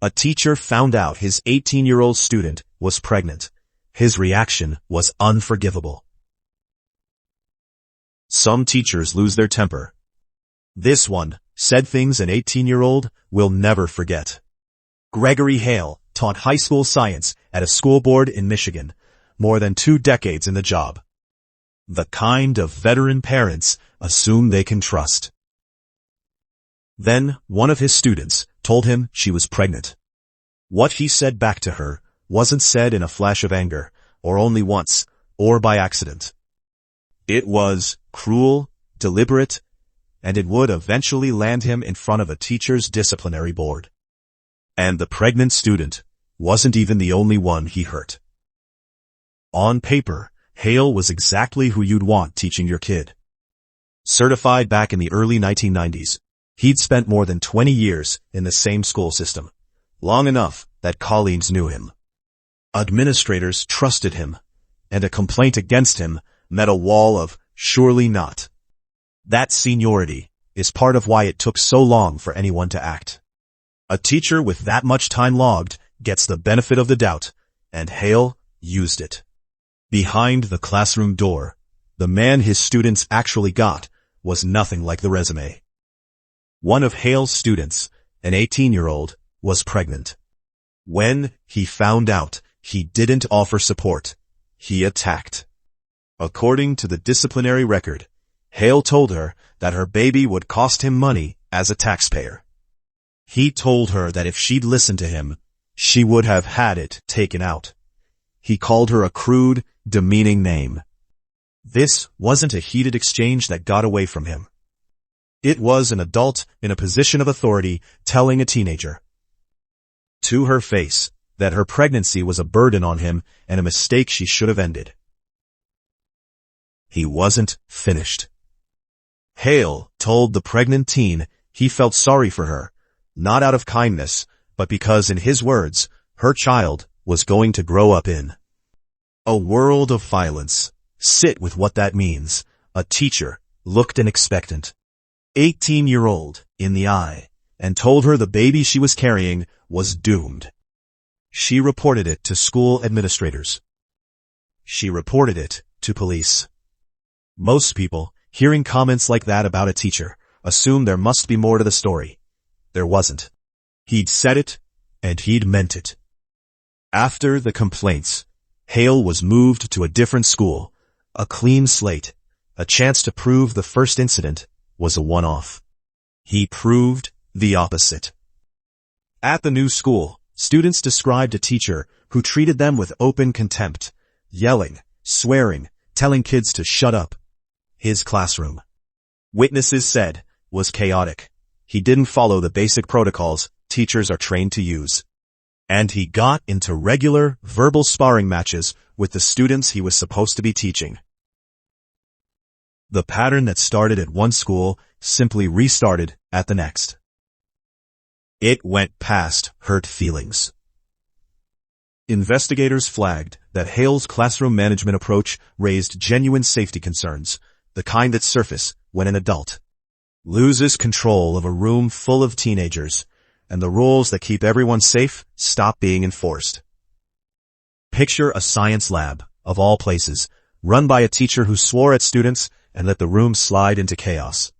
A teacher found out his 18-year-old student was pregnant. His reaction was unforgivable. Some teachers lose their temper. This one said things an 18-year-old will never forget. Gregory Hale taught high school science at a school board in Michigan, more than 2 decades in the job. The kind of veteran parents assume they can trust. Then one of his students told him she was pregnant. What he said back to her wasn't said in a flash of anger, or only once, or by accident. It was cruel, deliberate, and it would eventually land him in front of a teacher's disciplinary board. And the pregnant student wasn't even the only one he hurt. On paper, Hale was exactly who you'd want teaching your kid. Certified back in the early 1990s, he'd spent more than 20 years in the same school system, long enough that colleagues knew him. Administrators trusted him, and a complaint against him met a wall of surely not. That seniority is part of why it took so long for anyone to act. A teacher with that much time logged gets the benefit of the doubt, and Hale used it. Behind the classroom door, the man his students actually got was nothing like the resume. One of Hale's students, an 18-year-old, was pregnant. When he found out, he didn't offer support. He attacked. According to the disciplinary record, Hale told her that her baby would cost him money as a taxpayer. He told her that if she'd listened to him, she would have had it taken out. He called her a crude, demeaning name. This wasn't a heated exchange that got away from him. It was an adult in a position of authority telling a teenager to her face that her pregnancy was a burden on him and a mistake she should have ended. He wasn't finished. Hale told the pregnant teen he felt sorry for her, not out of kindness, but because, in his words, her child was going to grow up in a world of violence. Sit with what that means. A teacher looked an expectant 18-year-old in the eye and told her the baby she was carrying was doomed. She reported it to school administrators. She reported it to police. Most people, hearing comments like that about a teacher, assume there must be more to the story. There wasn't. He'd said it, and he'd meant it. After the complaints, Hale was moved to a different school, a clean slate, a chance to prove the first incident was a one-off. He proved the opposite. At the new school, students described a teacher who treated them with open contempt, yelling, swearing, telling kids to shut up. His classroom, witnesses said, was chaotic. He didn't follow the basic protocols teachers are trained to use. And he got into regular, verbal sparring matches with the students he was supposed to be teaching. The pattern that started at one school simply restarted at the next. It went past hurt feelings. Investigators flagged that Hale's classroom management approach raised genuine safety concerns, the kind that surface when an adult loses control of a room full of teenagers, and the rules that keep everyone safe stop being enforced. Picture a science lab, of all places, run by a teacher who swore at students and let the room slide into chaos.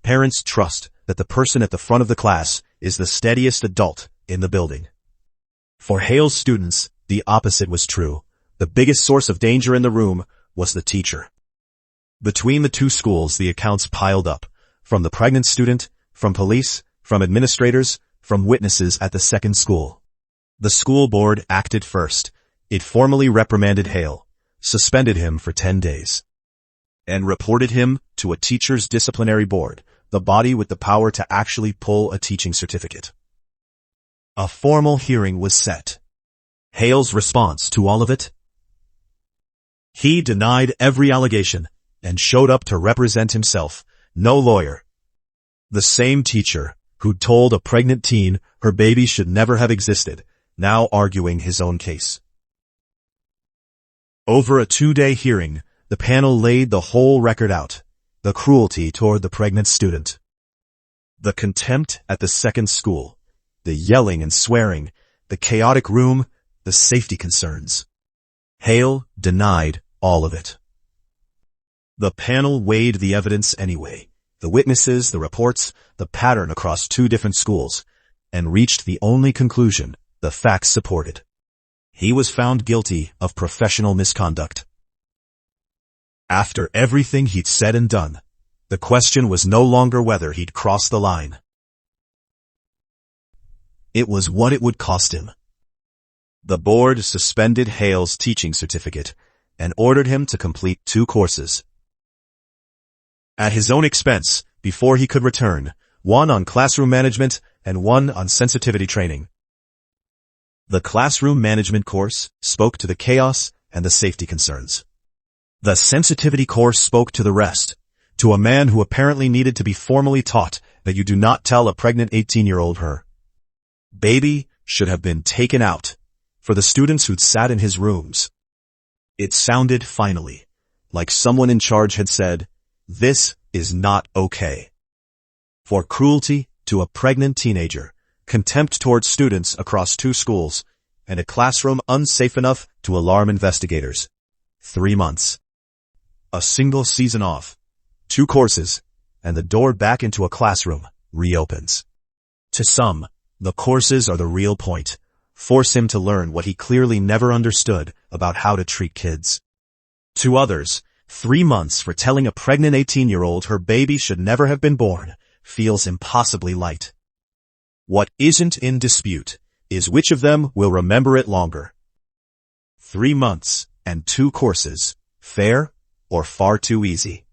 Parents trust that the person at the front of the class is the steadiest adult in the building. For Hale's students, the opposite was true. The biggest source of danger in the room was the teacher. Between the two schools, the accounts piled up, from the pregnant student, from police, from administrators, from witnesses at the second school. The school board acted first. It formally reprimanded Hale, suspended him for 10 days, and reported him to a teacher's disciplinary board, the body with the power to actually pull a teaching certificate. A formal hearing was set. Hale's response to all of it? He denied every allegation and showed up to represent himself, no lawyer. The same teacher who told a pregnant teen her baby should never have existed, now arguing his own case. Over a 2-day hearing, the panel laid the whole record out. The cruelty toward the pregnant student, the contempt at the second school, the yelling and swearing, the chaotic room, the safety concerns. Hale denied all of it. The panel weighed the evidence anyway, the witnesses, the reports, the pattern across 2 different schools, and reached the only conclusion the facts supported. He was found guilty of professional misconduct. After everything he'd said and done, the question was no longer whether he'd crossed the line. It was what it would cost him. The board suspended Hale's teaching certificate and ordered him to complete 2 courses at his own expense before he could return, one on classroom management and one on sensitivity training. The classroom management course spoke to the chaos and the safety concerns. The sensitivity course spoke to the rest, to a man who apparently needed to be formally taught that you do not tell a pregnant 18-year-old her baby should have been taken out, for the students who'd sat in his rooms. It sounded, finally, like someone in charge had said, "This is not okay." For cruelty to a pregnant teenager, contempt towards students across 2 schools, and a classroom unsafe enough to alarm investigators. 3 months. A single season off, 2 courses, and the door back into a classroom reopens. To some, the courses are the real point. Force him to learn what he clearly never understood about how to treat kids. To others, 3 months for telling a pregnant 18-year-old her baby should never have been born feels impossibly light. What isn't in dispute is which of them will remember it longer. 3 months and 2 courses, fair or far too easy?